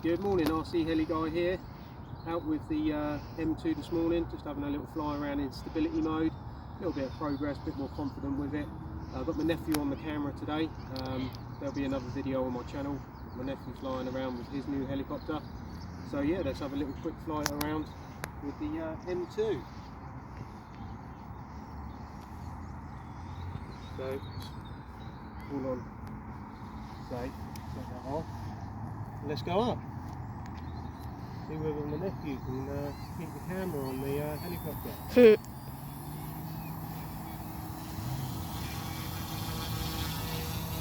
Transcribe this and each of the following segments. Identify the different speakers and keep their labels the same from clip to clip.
Speaker 1: Good morning, RC Heli Guy here, out with the M2 this morning, just having a little fly around in stability mode, a little bit of progress, a bit more confident with it. I've got my nephew on the camera today. There'll be another video on my channel, my nephew flying around with his new helicopter. So yeah, let's have a little quick flight around with the M2. So, hold on, take that off. Let's go up. See whether my nephew can keep the camera on the helicopter. So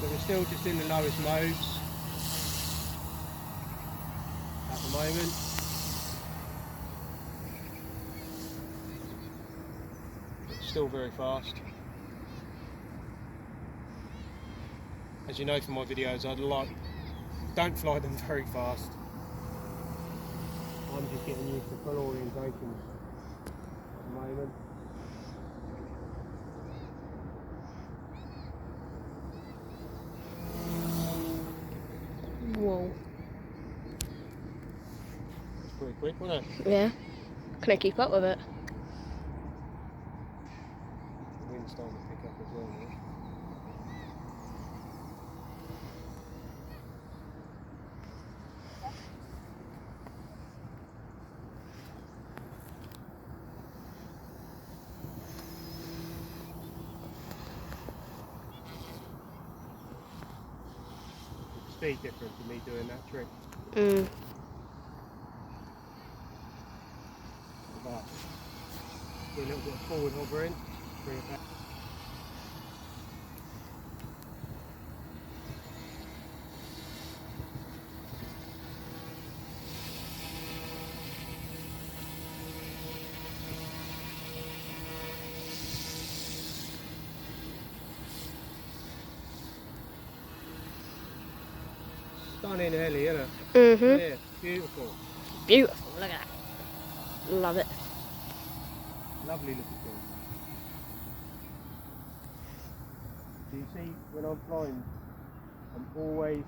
Speaker 1: we're still just in the lowest modes at the moment. It's still very fast. As you know from my videos, don't fly them very fast. I'm just getting used to full orientation at the moment.
Speaker 2: Whoa.
Speaker 1: It's pretty quick, wasn't it?
Speaker 2: Yeah. Can I keep up with it?
Speaker 1: The wind's starting to pick up as well now. Speed difference to me doing that trick. But do a little bit of forward hovering, bring it back. Stunning heli, isn't it? Yeah, beautiful.
Speaker 2: Beautiful, look at that. Love it.
Speaker 1: Lovely looking thing. Do you see when I'm flying, I'm always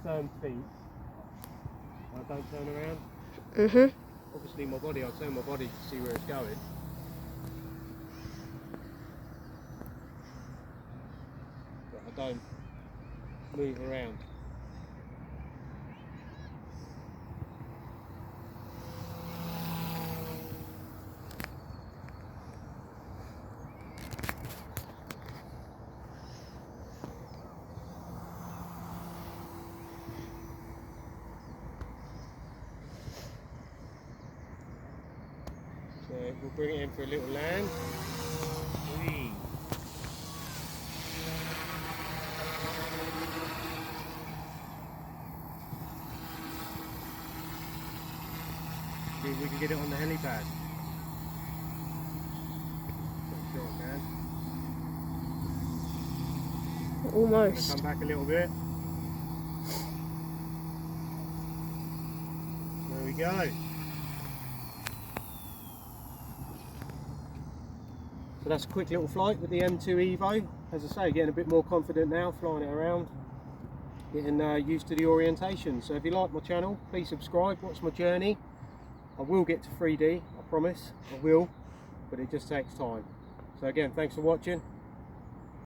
Speaker 1: turn feet. I don't turn around. Obviously my body, I turn my body to see where it's going. But I don't move around. So we'll bring it in for a little land. Whee. See if we can get it on the helipad. Not sure I can.
Speaker 2: Almost.
Speaker 1: Come back a little bit. There we go. So that's a quick little flight with the M2 Evo. As I say, getting a bit more confident now, flying it around, getting used to the orientation. So if you like my channel, please subscribe, watch my journey. I will get to 3D, I promise, I will, but it just takes time. So again, thanks for watching.